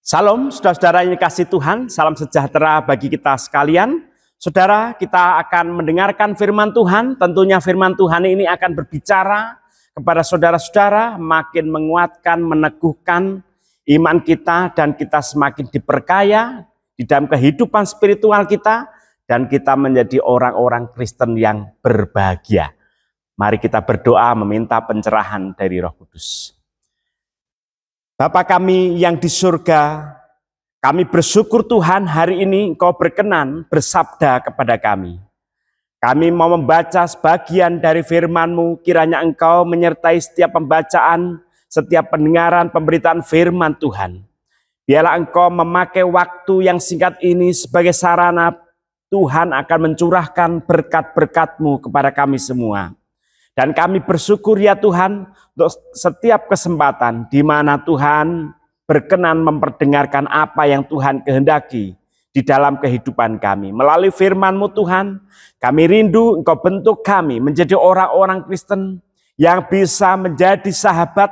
Salam, saudara-saudara yang dikasihi Tuhan, salam sejahtera bagi kita sekalian. Saudara, kita akan mendengarkan firman Tuhan. Tentunya firman Tuhan ini akan berbicara kepada saudara-saudara, makin menguatkan, meneguhkan iman kita, dan kita semakin diperkaya di dalam kehidupan spiritual kita, dan kita menjadi orang-orang Kristen yang berbahagia. Mari kita berdoa meminta pencerahan dari Roh Kudus. Bapa kami yang di surga, kami bersyukur Tuhan hari ini Engkau berkenan bersabda kepada kami. Kami mau membaca sebagian dari firman-Mu, kiranya Engkau menyertai setiap pembacaan, setiap pendengaran pemberitaan firman Tuhan. Biarlah Engkau memakai waktu yang singkat ini sebagai sarana Tuhan akan mencurahkan berkat-berkat-Mu kepada kami semua. Dan kami bersyukur ya Tuhan untuk setiap kesempatan di mana Tuhan berkenan memperdengarkan apa yang Tuhan kehendaki di dalam kehidupan kami. Melalui firman-Mu Tuhan, kami rindu Engkau bentuk kami menjadi orang-orang Kristen yang bisa menjadi sahabat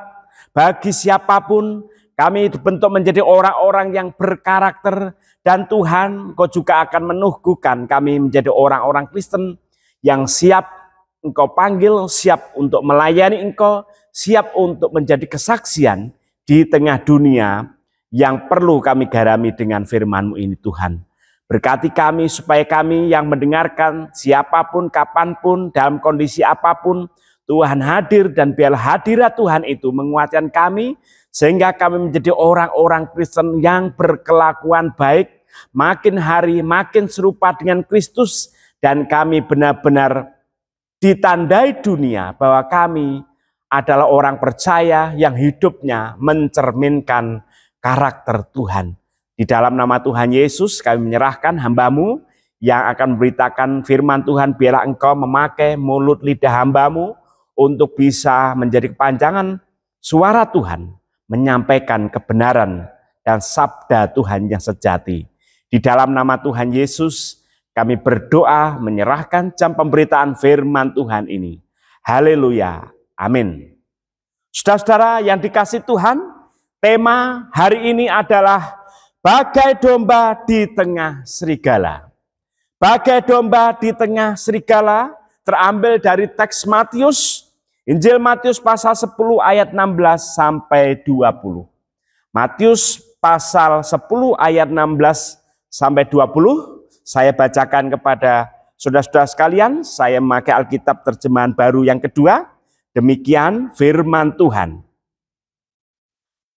bagi siapapun. Kami dibentuk menjadi orang-orang yang berkarakter, dan Tuhan Engkau juga akan menuguhkan kami menjadi orang-orang Kristen yang siap Engkau panggil, siap untuk melayani Engkau, siap untuk menjadi kesaksian di tengah dunia yang perlu kami garami dengan firman-Mu ini Tuhan. Berkati kami supaya kami yang mendengarkan siapapun, kapanpun, dalam kondisi apapun, Tuhan hadir, dan biarlah hadirat Tuhan itu menguatkan kami sehingga kami menjadi orang-orang Kristen yang berkelakuan baik, makin hari makin serupa dengan Kristus, dan kami benar-benar ditandai dunia bahwa kami adalah orang percaya yang hidupnya mencerminkan karakter Tuhan. Di dalam nama Tuhan Yesus kami menyerahkan hamba-Mu yang akan memberitakan firman Tuhan. Biarlah Engkau memakai mulut lidah hamba-Mu untuk bisa menjadi kepanjangan suara Tuhan, menyampaikan kebenaran dan sabda Tuhan yang sejati. Di dalam nama Tuhan Yesus kami berdoa menyerahkan jam pemberitaan firman Tuhan ini. Haleluya. Amin. Saudara-saudara yang dikasihi Tuhan, tema hari ini adalah bagai domba di tengah serigala. Bagai domba di tengah serigala terambil dari teks Matius, Injil Matius pasal 10 ayat 16 sampai 20. Matius pasal 10 ayat 16 sampai 20. Saya bacakan kepada saudara-saudara sekalian, saya memakai Alkitab terjemahan baru yang kedua. Demikian firman Tuhan.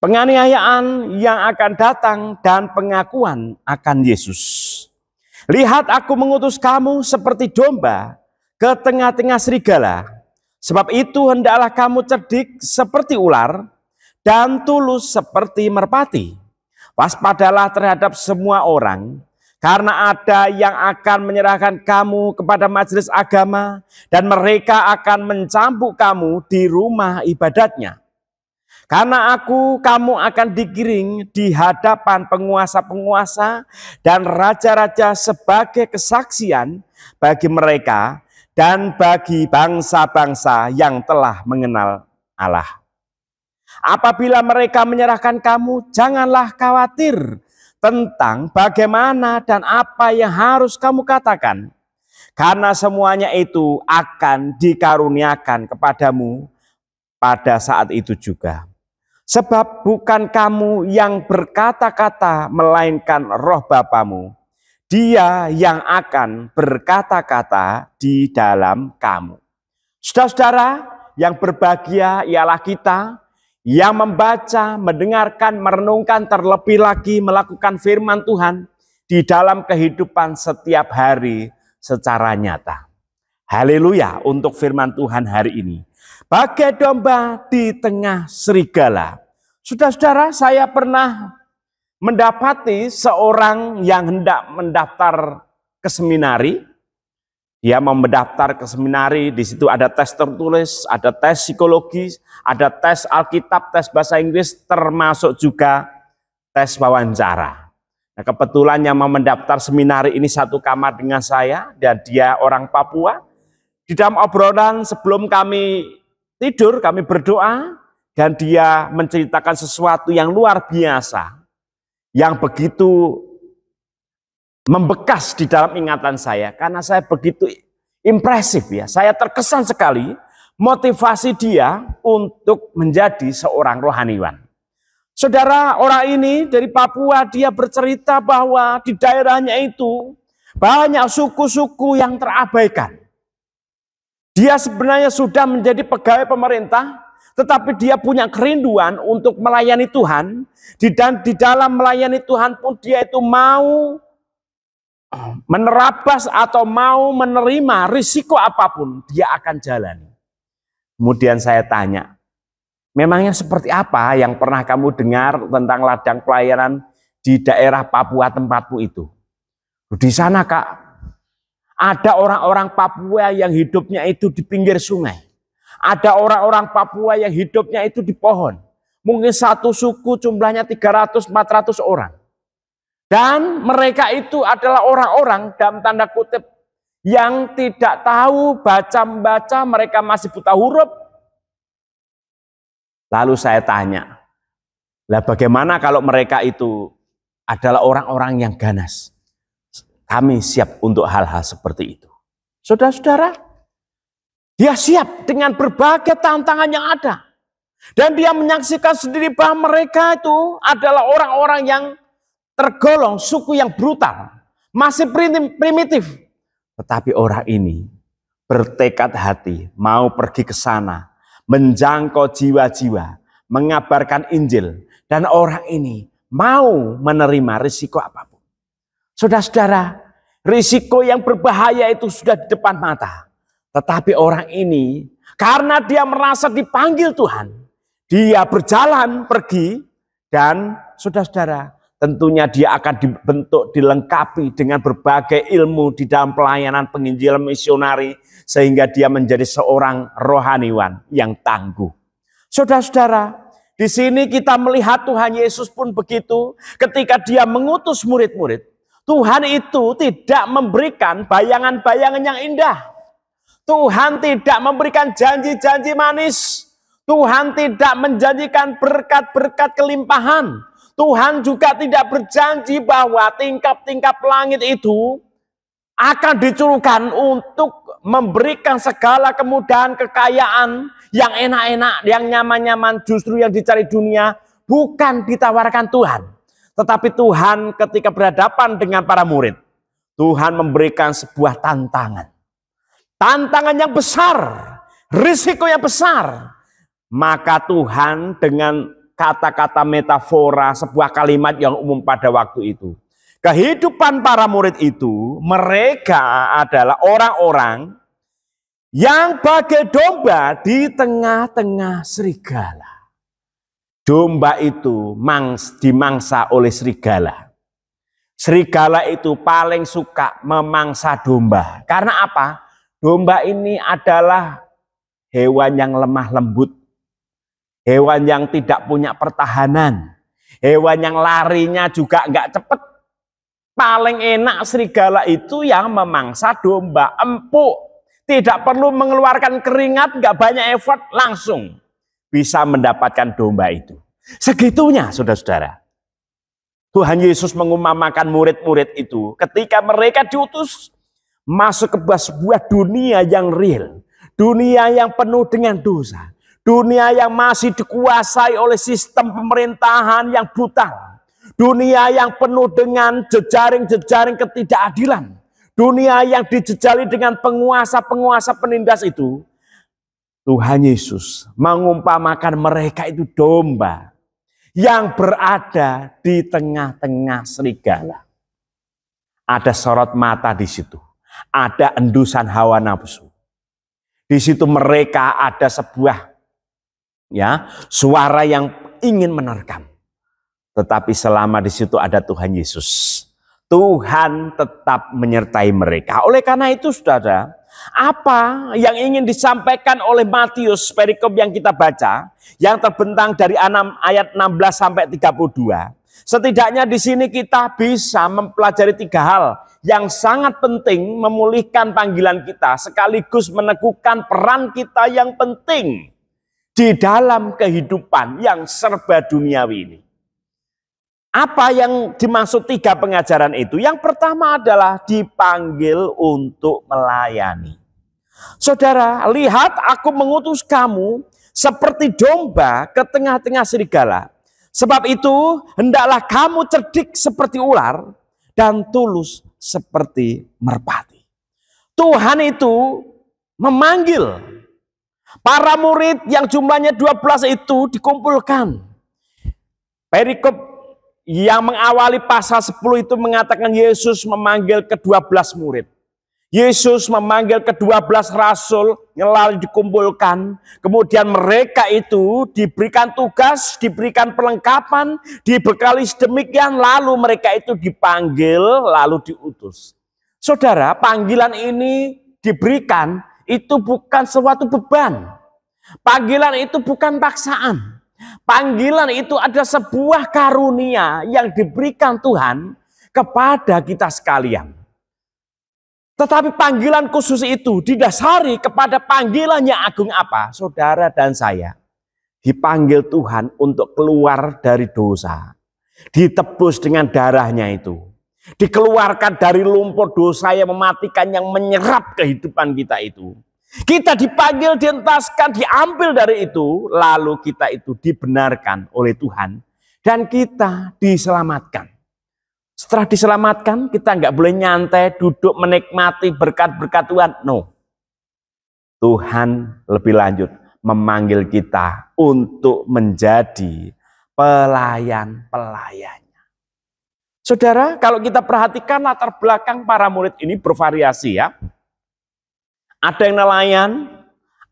Penganiayaan yang akan datang dan pengakuan akan Yesus. Lihat, aku mengutus kamu seperti domba ke tengah-tengah serigala. Sebab itu hendaklah kamu cerdik seperti ular dan tulus seperti merpati. Waspadalah terhadap semua orang, karena ada yang akan menyerahkan kamu kepada majelis agama, dan mereka akan mencambuk kamu di rumah ibadatnya. Karena kamu akan digiring di hadapan penguasa-penguasa dan raja-raja sebagai kesaksian bagi mereka dan bagi bangsa-bangsa yang telah mengenal Allah. Apabila mereka menyerahkan kamu, janganlah khawatir tentang bagaimana dan apa yang harus kamu katakan. Karena semuanya itu akan dikaruniakan kepadamu pada saat itu juga. Sebab bukan kamu yang berkata-kata, melainkan Roh Bapamu. Dia yang akan berkata-kata di dalam kamu. Saudara-saudara yang berbahagia ialah kita yang membaca, mendengarkan, merenungkan, terlebih lagi melakukan firman Tuhan di dalam kehidupan setiap hari secara nyata. Haleluya untuk firman Tuhan hari ini. Bagai domba di tengah serigala. Saudara-saudara, saya pernah mendapati seorang yang hendak mendaftar ke seminari. Dia mau mendaftar ke seminari, di situ ada tes tertulis, ada tes psikologi, ada tes Alkitab, tes bahasa Inggris, termasuk juga tes wawancara. Nah, kebetulan yang mau mendaftar seminari ini satu kamar dengan saya, dan dia orang Papua. Di dalam obrolan sebelum kami tidur, kami berdoa, dan dia menceritakan sesuatu yang luar biasa. yang begitu membekas di dalam ingatan saya karena saya begitu impresif ya. Saya terkesan sekali motivasi dia untuk menjadi seorang rohaniwan. Saudara, orang ini dari Papua, dia bercerita bahwa di daerahnya itu banyak suku-suku yang terabaikan. Dia sebenarnya sudah menjadi pegawai pemerintah, tetapi dia punya kerinduan untuk melayani Tuhan. Dan di dalam melayani Tuhan pun dia itu mau menerabas atau mau menerima risiko apapun, dia akan jalani. Kemudian saya tanya, memangnya seperti apa yang pernah kamu dengar tentang ladang pelayanan di daerah Papua tempatmu itu? Di sana Kak, ada orang-orang Papua yang hidupnya itu di pinggir sungai. Ada orang-orang Papua yang hidupnya itu di pohon. Mungkin satu suku jumlahnya 300-400 orang. Dan mereka itu adalah orang-orang dalam tanda kutip yang tidak tahu baca-membaca, mereka masih buta huruf. Lalu saya tanya, lah bagaimana kalau mereka itu adalah orang-orang yang ganas? Kami siap untuk hal-hal seperti itu. Saudara-saudara, dia siap dengan berbagai tantangan yang ada. Dan dia menyaksikan sendiri bahwa mereka itu adalah orang-orang yang tergolong suku yang brutal. Masih primitif. Tetapi orang ini bertekad hati mau pergi ke sana. Menjangkau jiwa-jiwa. Mengabarkan Injil. Dan orang ini mau menerima risiko apapun. Saudara-saudara, risiko yang berbahaya itu sudah di depan mata. Tetapi orang ini, karena dia merasa dipanggil Tuhan, dia berjalan pergi, dan saudara-saudara, tentunya dia akan dibentuk, dilengkapi dengan berbagai ilmu di dalam pelayanan penginjilan misionari, sehingga dia menjadi seorang rohaniwan yang tangguh. Saudara-saudara, di sini kita melihat Tuhan Yesus pun begitu, ketika dia mengutus murid-murid, Tuhan itu tidak memberikan bayangan-bayangan yang indah. Tuhan tidak memberikan janji-janji manis. Tuhan tidak menjanjikan berkat-berkat kelimpahan. Tuhan juga tidak berjanji bahwa tingkap-tingkap langit itu akan dicurahkan untuk memberikan segala kemudahan, kekayaan yang enak-enak, yang nyaman-nyaman, justru yang dicari dunia bukan ditawarkan Tuhan. Tetapi Tuhan ketika berhadapan dengan para murid, Tuhan memberikan sebuah tantangan. Tantangan yang besar, risiko yang besar. Maka Tuhan dengan kata-kata metafora, sebuah kalimat yang umum pada waktu itu. Kehidupan para murid itu, mereka adalah orang-orang yang bagai domba di tengah-tengah serigala. Domba itu dimangsa oleh serigala. Serigala itu paling suka memangsa domba. Karena apa? Domba ini adalah hewan yang lemah lembut. Hewan yang tidak punya pertahanan. Hewan yang larinya juga nggak cepat. Paling enak serigala itu yang memangsa domba. Empuk. Tidak perlu mengeluarkan keringat, nggak banyak effort, langsung bisa mendapatkan domba itu. Segitunya saudara-saudara. Tuhan Yesus mengumpamakan murid-murid itu ketika mereka diutus masuk ke sebuah dunia yang real. Dunia yang penuh dengan dosa. Dunia yang masih dikuasai oleh sistem pemerintahan yang brutal. Dunia yang penuh dengan jejaring-jejaring ketidakadilan. Dunia yang dijejali dengan penguasa-penguasa penindas itu. Tuhan Yesus mengumpamakan mereka itu domba yang berada di tengah-tengah serigala. Ada sorot mata di situ. Ada endusan hawa nafsu. Di situ mereka ada sebuah suara yang ingin menerkam. Tetapi selama di situ ada Tuhan Yesus, Tuhan tetap menyertai mereka. Oleh karena itu saudara, apa yang ingin disampaikan oleh Matius perikop yang kita baca, yang terbentang dari ayat 16 sampai 32. Setidaknya di sini kita bisa mempelajari 3 hal yang sangat penting memulihkan panggilan kita, sekaligus meneguhkan peran kita yang penting di dalam kehidupan yang serba duniawi ini. Apa yang dimaksud 3 pengajaran itu? Yang pertama adalah dipanggil untuk melayani. Saudara, lihat aku mengutus kamu seperti domba ke tengah-tengah serigala. Sebab itu, hendaklah kamu cerdik seperti ular dan tulus seperti merpati. Tuhan itu memanggil para murid yang jumlahnya 12 itu dikumpulkan. Perikop yang mengawali pasal 10 itu mengatakan Yesus memanggil ke-12 murid. Yesus memanggil ke-12 rasul yang lalu dikumpulkan. Kemudian mereka itu diberikan tugas, diberikan perlengkapan, dibekali sedemikian, lalu mereka itu dipanggil, lalu diutus. Saudara, panggilan ini diberikan itu bukan suatu beban. Panggilan itu bukan paksaan. Panggilan itu ada sebuah karunia yang diberikan Tuhan kepada kita sekalian. Tetapi panggilan khusus itu didasari kepada panggilan yang agung apa? Saudara dan saya dipanggil Tuhan untuk keluar dari dosa. Ditebus dengan darahnya itu. Dikeluarkan dari lumpur dosa yang mematikan, yang menyerap kehidupan kita itu. Kita dipanggil, dientaskan, diambil dari itu, lalu kita itu dibenarkan oleh Tuhan dan kita diselamatkan. Setelah diselamatkan, kita nggak boleh nyantai, duduk menikmati berkat-berkat Tuhan. No. Tuhan lebih lanjut memanggil kita untuk menjadi pelayan-pelayannya. Saudara, kalau kita perhatikan latar belakang para murid ini bervariasi ya. Ada yang nelayan,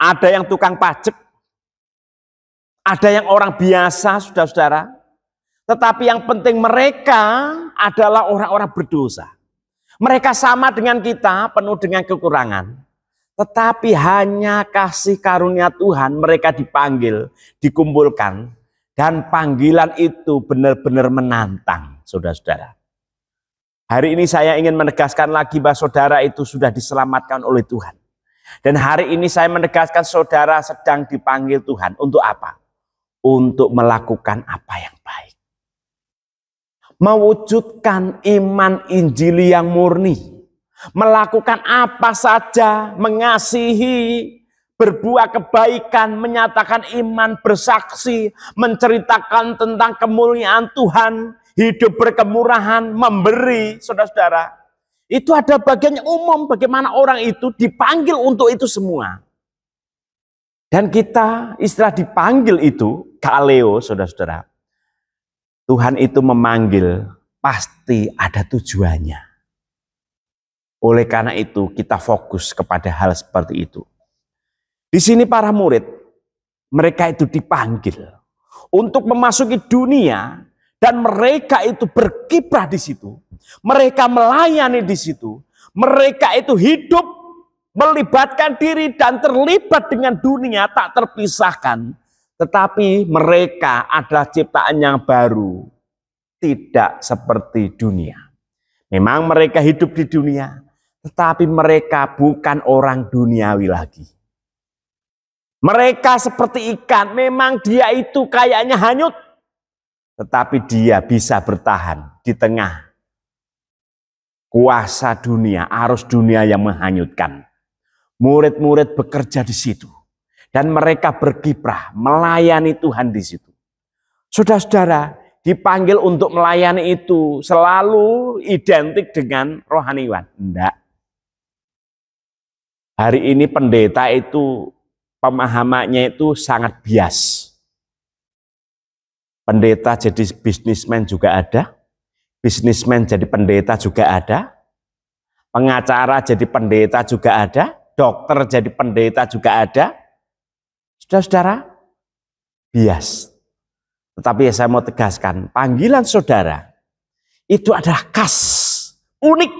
ada yang tukang pajak, ada yang orang biasa, saudara-saudara. Tetapi yang penting mereka adalah orang-orang berdosa. Mereka sama dengan kita, penuh dengan kekurangan. Tetapi hanya kasih karunia Tuhan mereka dipanggil, dikumpulkan. Dan panggilan itu benar-benar menantang, saudara-saudara. Hari ini saya ingin menegaskan lagi bahwa saudara itu sudah diselamatkan oleh Tuhan. Dan hari ini saya menegaskan saudara sedang dipanggil Tuhan. Untuk apa? Untuk melakukan apa yang baik. Mewujudkan iman Injili yang murni. Melakukan apa saja, mengasihi, berbuat kebaikan, menyatakan iman, bersaksi, menceritakan tentang kemuliaan Tuhan, hidup berkemurahan, memberi, saudara-saudara. Itu ada bagian umum bagaimana orang itu dipanggil untuk itu semua. Dan kita istilah dipanggil itu, kaleo, saudara-saudara. Tuhan itu memanggil pasti ada tujuannya. Oleh karena itu kita fokus kepada hal seperti itu. Di sini para murid, mereka itu dipanggil untuk memasuki dunia. Dan mereka itu berkiprah di situ. Mereka melayani di situ. Mereka itu hidup, melibatkan diri dan terlibat dengan dunia tak terpisahkan. Tetapi mereka adalah ciptaan yang baru. Tidak seperti dunia. Memang mereka hidup di dunia. Tetapi mereka bukan orang duniawi lagi. Mereka seperti ikan. Memang dia itu kayaknya hanyut. Tetapi dia bisa bertahan di tengah kuasa dunia, arus dunia yang menghanyutkan. Murid-murid bekerja di situ. Dan mereka berkiprah, melayani Tuhan di situ. Saudara-saudara, dipanggil untuk melayani itu selalu identik dengan rohaniwan. Enggak. Hari ini pendeta itu pemahamannya itu sangat bias. Pendeta jadi bisnismen juga ada, bisnismen jadi pendeta juga ada, pengacara jadi pendeta juga ada, dokter jadi pendeta juga ada. Saudara-saudara, bias. Tetapi saya mau tegaskan, panggilan saudara itu adalah khas, unik,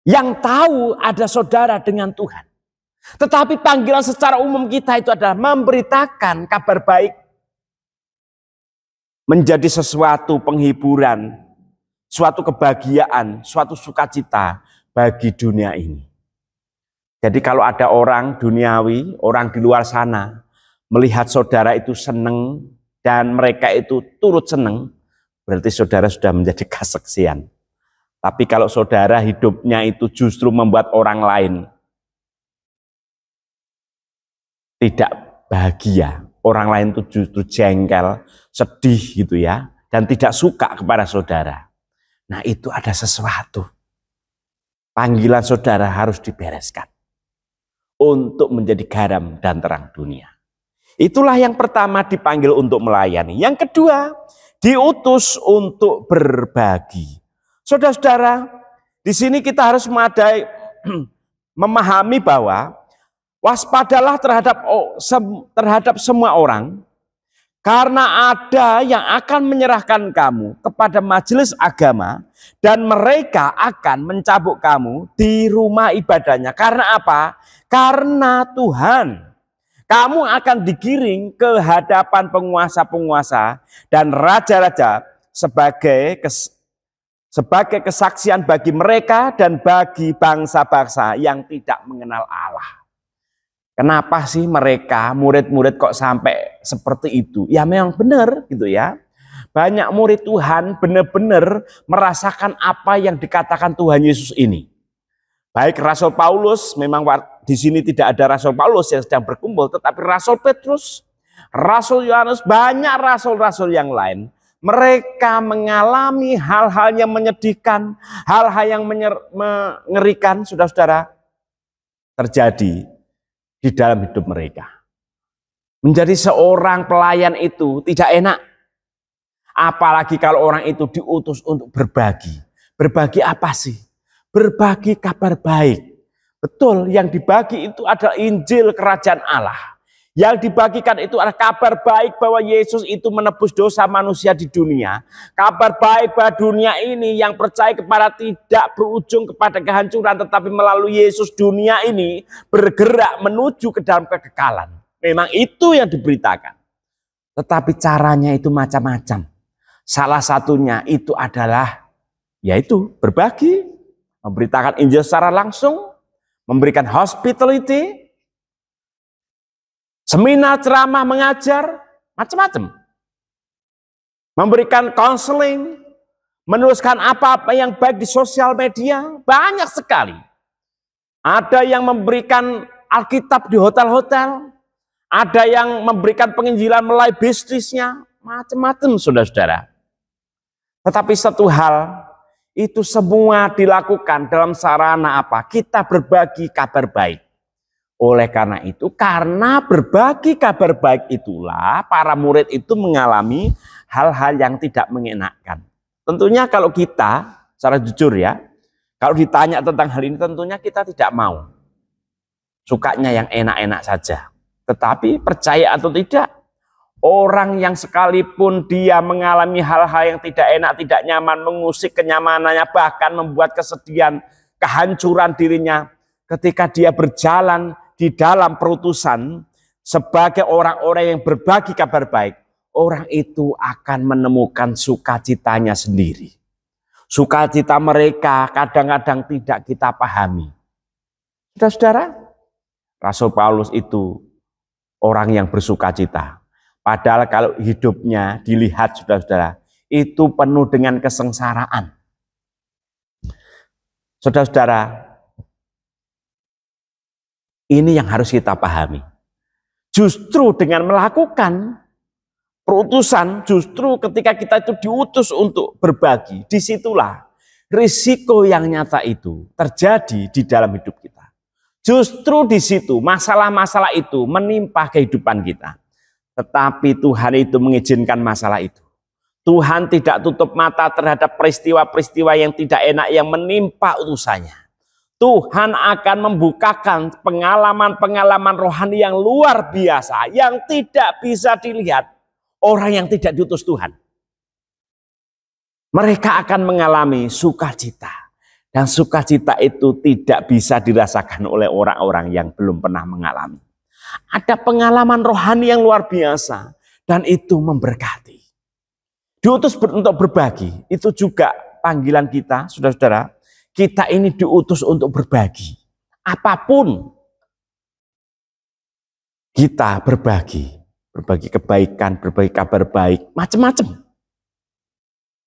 yang tahu ada saudara dengan Tuhan. Tetapi panggilan secara umum kita itu adalah memberitakan kabar baik, menjadi sesuatu penghiburan, suatu kebahagiaan, suatu sukacita bagi dunia ini. Jadi kalau ada orang duniawi, orang di luar sana, melihat saudara itu senang dan mereka itu turut senang, berarti saudara sudah menjadi kesaksian. Tapi kalau saudara hidupnya itu justru membuat orang lain tidak bahagia, orang lain itu justru jengkel, sedih gitu ya, dan tidak suka kepada saudara. Nah, itu ada sesuatu. Panggilan saudara harus dibereskan untuk menjadi garam dan terang dunia. Itulah yang pertama, dipanggil untuk melayani. Yang kedua, diutus untuk berbagi. Saudara-saudara, di sini kita harus memahami bahwa waspadalah terhadap semua orang, karena ada yang akan menyerahkan kamu kepada majelis agama dan mereka akan mencambuk kamu di rumah ibadahnya. Karena apa? Karena Tuhan. Kamu akan digiring ke hadapan penguasa-penguasa dan raja-raja sebagai kesaksian bagi mereka dan bagi bangsa-bangsa yang tidak mengenal Allah. Kenapa sih mereka, murid-murid kok sampai seperti itu? Ya memang benar gitu ya. Banyak murid Tuhan benar-benar merasakan apa yang dikatakan Tuhan Yesus ini. Baik Rasul Paulus, memang di sini tidak ada Rasul Paulus yang sedang berkumpul, tetapi Rasul Petrus, Rasul Yohanes, banyak rasul-rasul yang lain. Mereka mengalami hal-hal yang menyedihkan, hal-hal yang mengerikan, saudara-saudara, terjadi di dalam hidup mereka. Menjadi seorang pelayan itu tidak enak. Apalagi kalau orang itu diutus untuk berbagi. Berbagi apa sih? Berbagi kabar baik. Betul, yang dibagi itu adalah Injil Kerajaan Allah. Yang dibagikan itu adalah kabar baik bahwa Yesus itu menebus dosa manusia di dunia. Kabar baik bahwa dunia ini yang percaya kepada tidak berujung kepada kehancuran, tetapi melalui Yesus dunia ini bergerak menuju ke dalam kekekalan. Memang itu yang diberitakan. Tetapi caranya itu macam-macam. Salah satunya itu adalah yaitu berbagi, memberitakan Injil secara langsung, memberikan hospitality, seminar, ceramah, mengajar, macam-macam. Memberikan counseling, menuliskan apa-apa yang baik di sosial media, banyak sekali. Ada yang memberikan Alkitab di hotel-hotel, ada yang memberikan penginjilan melalui bisnisnya, macam-macam saudara-saudara. Tetapi satu hal, itu semua dilakukan dalam sarana apa? Kita berbagi kabar baik. Oleh karena itu, karena berbagi kabar baik itulah para murid itu mengalami hal-hal yang tidak mengenakan. Tentunya kalau kita, secara jujur ya, kalau ditanya tentang hal ini tentunya kita tidak mau. Sukanya yang enak-enak saja. Tetapi percaya atau tidak, orang yang sekalipun dia mengalami hal-hal yang tidak enak, tidak nyaman, mengusik kenyamanannya, bahkan membuat kesedihan, kehancuran dirinya, ketika dia berjalan di dalam perutusan sebagai orang-orang yang berbagi kabar baik, orang itu akan menemukan sukacitanya sendiri. Sukacita mereka kadang-kadang tidak kita pahami. Saudara-saudara, Rasul Paulus itu orang yang bersukacita. Padahal kalau hidupnya dilihat saudara-saudara, itu penuh dengan kesengsaraan. Saudara-saudara, ini yang harus kita pahami. Justru dengan melakukan perutusan, justru ketika kita itu diutus untuk berbagi, disitulah risiko yang nyata itu terjadi di dalam hidup kita. Justru di situ masalah-masalah itu menimpa kehidupan kita. Tetapi Tuhan itu mengizinkan masalah itu. Tuhan tidak tutup mata terhadap peristiwa-peristiwa yang tidak enak yang menimpa utusannya. Tuhan akan membukakan pengalaman-pengalaman rohani yang luar biasa, yang tidak bisa dilihat orang yang tidak diutus Tuhan. Mereka akan mengalami sukacita. Dan sukacita itu tidak bisa dirasakan oleh orang-orang yang belum pernah mengalami. Ada pengalaman rohani yang luar biasa. Dan itu memberkati. Diutus untuk berbagi. Itu juga panggilan kita, saudara-saudara. Kita ini diutus untuk berbagi. Apapun kita berbagi. Berbagi kebaikan, berbagi kabar baik. Macam-macam.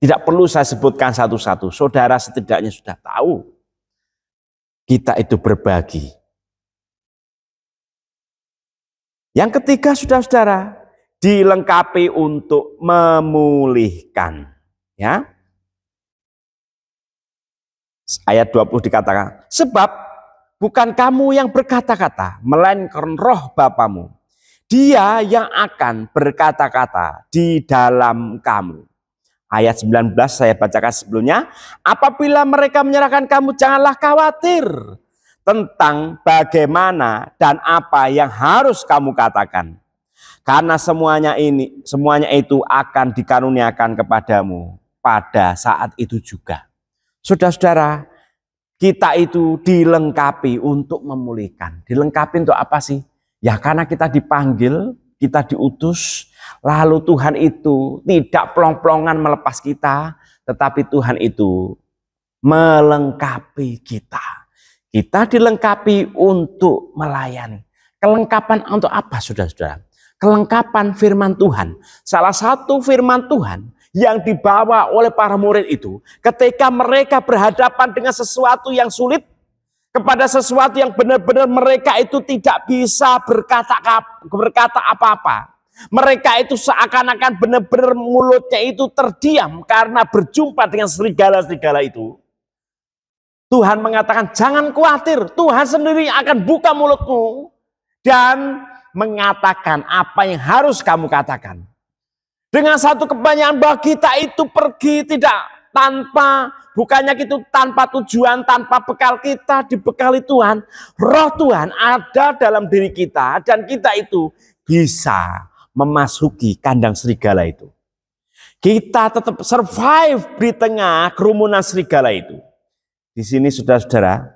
Tidak perlu saya sebutkan satu-satu. Saudara setidaknya sudah tahu. Kita itu berbagi. Yang ketiga, saudara-saudara, dilengkapi untuk memulihkan. Ya. Ayat 20 dikatakan, sebab bukan kamu yang berkata-kata, melainkan roh Bapamu. Dia yang akan berkata-kata di dalam kamu. Ayat 19 saya bacakan sebelumnya. Apabila mereka menyerahkan kamu, janganlah khawatir tentang bagaimana dan apa yang harus kamu katakan. Karena semuanya itu akan dikaruniakan kepadamu pada saat itu juga. Saudara-saudara, kita itu dilengkapi untuk memulihkan. Dilengkapi untuk apa sih? Ya karena kita dipanggil, kita diutus, lalu Tuhan itu tidak plong-plongan melepas kita, tetapi Tuhan itu melengkapi kita. Kita dilengkapi untuk melayani. Kelengkapan untuk apa, saudara-saudara? Kelengkapan firman Tuhan. Salah satu firman Tuhan yang dibawa oleh para murid itu, ketika mereka berhadapan dengan sesuatu yang sulit, kepada sesuatu yang benar-benar mereka itu tidak bisa berkata apa-apa. Mereka itu seakan-akan benar-benar mulutnya itu terdiam karena berjumpa dengan serigala-serigala itu. Tuhan mengatakan, jangan khawatir, Tuhan sendiri akan buka mulutmu dan mengatakan apa yang harus kamu katakan. Dengan satu kebanyakan bahwa kita itu pergi tidak bukannya itu tanpa tujuan, tanpa bekal, kita dibekali Tuhan. Roh Tuhan ada dalam diri kita dan kita itu bisa memasuki kandang serigala itu. Kita tetap survive di tengah kerumunan serigala itu. Di sini saudara-saudara,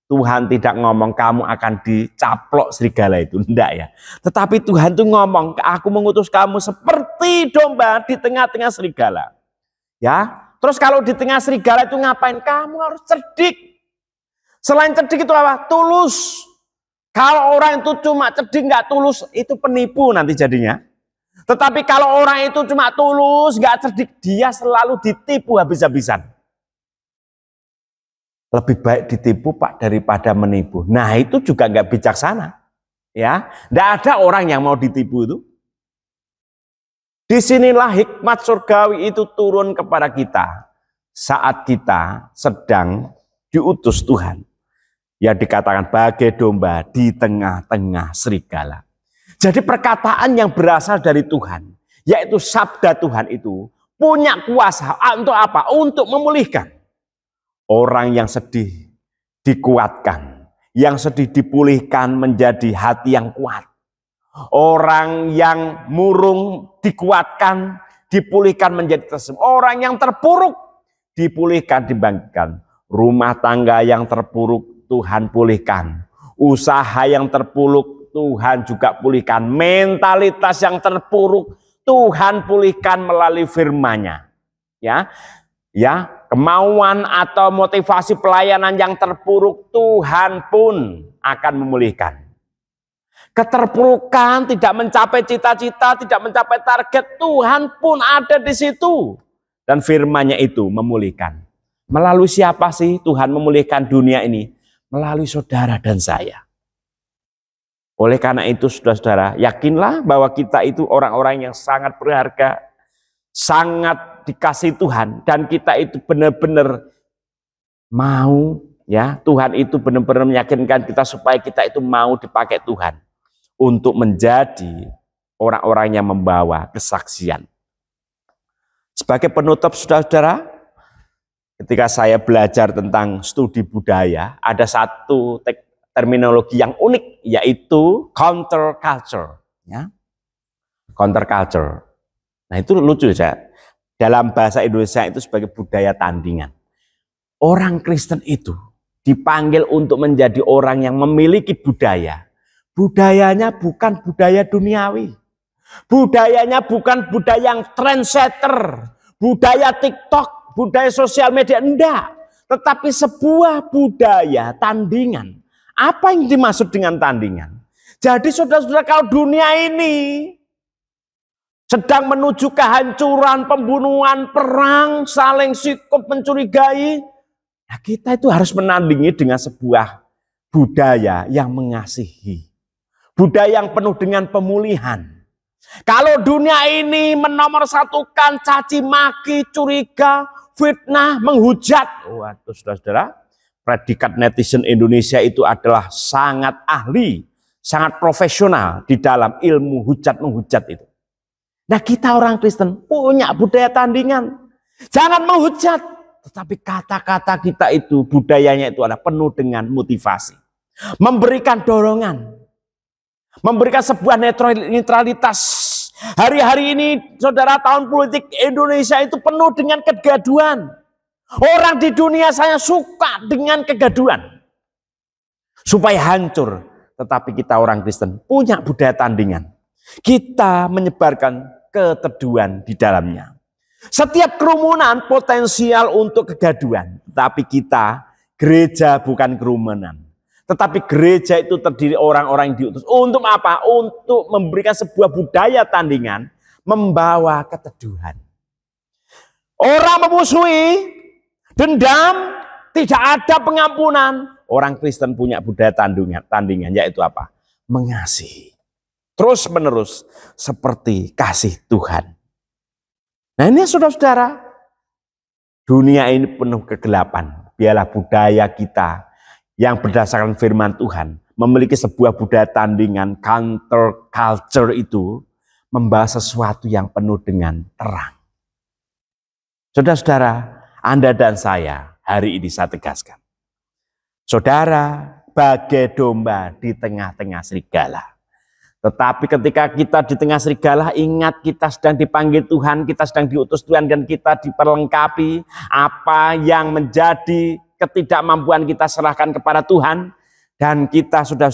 Tuhan tidak ngomong kamu akan dicaplok serigala itu, enggak ya. Tetapi Tuhan tuh ngomong, aku mengutus kamu seperti domba di tengah-tengah serigala. Ya. Terus kalau di tengah serigala itu ngapain? Kamu harus cerdik. Selain cerdik itu apa? Tulus. Kalau orang itu cuma cerdik nggak tulus, itu penipu nanti jadinya. Tetapi kalau orang itu cuma tulus, nggak cerdik, dia selalu ditipu habis-habisan. Lebih baik ditipu Pak daripada menipu. Nah itu juga nggak bijaksana. Ya, nggak ada orang yang mau ditipu itu. Disinilah hikmat surgawi itu turun kepada kita saat kita sedang diutus Tuhan. Ya dikatakan bagai domba di tengah-tengah serigala. Jadi perkataan yang berasal dari Tuhan, yaitu sabda Tuhan itu punya kuasa untuk apa? Untuk memulihkan. Orang yang sedih dikuatkan, yang sedih dipulihkan menjadi hati yang kuat. Orang yang murung dikuatkan, dipulihkan menjadi tersenyum. Orang yang terpuruk dipulihkan, dibangkitkan. Rumah tangga yang terpuruk Tuhan pulihkan. Usaha yang terpuruk Tuhan juga pulihkan. Mentalitas yang terpuruk Tuhan pulihkan melalui firman-Nya. Ya, kemauan atau motivasi pelayanan yang terpuruk Tuhan pun akan memulihkan. Keterpurukan, tidak mencapai cita-cita, tidak mencapai target, Tuhan pun ada di situ. Dan firman-Nya itu memulihkan. Melalui siapa sih Tuhan memulihkan dunia ini? Melalui saudara dan saya. Oleh karena itu saudara-saudara, yakinlah bahwa kita itu orang-orang yang sangat berharga, sangat dikasihi Tuhan. Dan kita itu benar-benar mau, ya Tuhan itu benar-benar meyakinkan kita supaya kita itu mau dipakai Tuhan. Untuk menjadi orang-orang yang membawa kesaksian. Sebagai penutup saudara-saudara, ketika saya belajar tentang studi budaya, ada satu terminologi yang unik, yaitu counterculture. Ya. Counterculture. Nah itu lucu ya. Dalam bahasa Indonesia itu sebagai budaya tandingan. Orang Kristen itu dipanggil untuk menjadi orang yang memiliki budaya. Budayanya bukan budaya duniawi. Budayanya bukan budaya yang trendsetter. Budaya TikTok, budaya sosial media. Enggak. Tetapi sebuah budaya tandingan. Apa yang dimaksud dengan tandingan? Jadi saudara-saudara, kalau dunia ini sedang menuju kehancuran, pembunuhan, perang, saling sikap mencurigai. Nah, kita itu harus menandingi dengan sebuah budaya yang mengasihi. Budaya yang penuh dengan pemulihan. Kalau dunia ini menomorsatukan caci maki, curiga, fitnah, menghujat. Waduh, saudara-saudara, predikat netizen Indonesia itu adalah sangat ahli, sangat profesional di dalam ilmu hujat-menghujat itu. Nah, kita orang Kristen punya budaya tandingan. Jangan menghujat, tetapi kata-kata kita itu, budayanya itu adalah penuh dengan motivasi. Memberikan dorongan. Memberikan sebuah netralitas. Hari-hari ini, saudara, tahun politik Indonesia itu penuh dengan kegaduhan. Orang di dunia saya suka dengan kegaduhan. Supaya hancur. Tetapi kita orang Kristen punya budaya tandingan. Kita menyebarkan keteduhan di dalamnya. Setiap kerumunan potensial untuk kegaduhan. Tetapi kita, gereja bukan kerumunan. Tetapi gereja itu terdiri orang-orang yang diutus. Untuk apa? Untuk memberikan sebuah budaya tandingan. Membawa keteduhan. Orang memusuhi, dendam, tidak ada pengampunan. Orang Kristen punya budaya tandingan, yaitu apa? Mengasihi. Terus menerus seperti kasih Tuhan. Nah, ini saudara-saudara, dunia ini penuh kegelapan. Biarlah budaya kita yang berdasarkan firman Tuhan memiliki sebuah budaya tandingan, counter culture itu membawa sesuatu yang penuh dengan terang. Saudara-saudara, Anda dan saya hari ini saya tegaskan. Saudara bagai domba di tengah-tengah serigala. Tetapi ketika kita di tengah serigala, ingat kita sedang dipanggil Tuhan, kita sedang diutus Tuhan, dan kita diperlengkapi. Apa yang menjadi ketidakmampuan kita serahkan kepada Tuhan. Dan kita sudah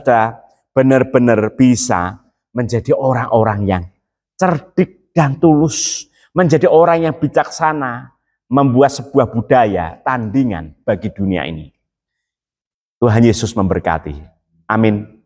benar-benar bisa menjadi orang-orang yang cerdik dan tulus. Menjadi orang yang bijaksana. Membuat sebuah budaya tandingan bagi dunia ini. Tuhan Yesus memberkati. Amin.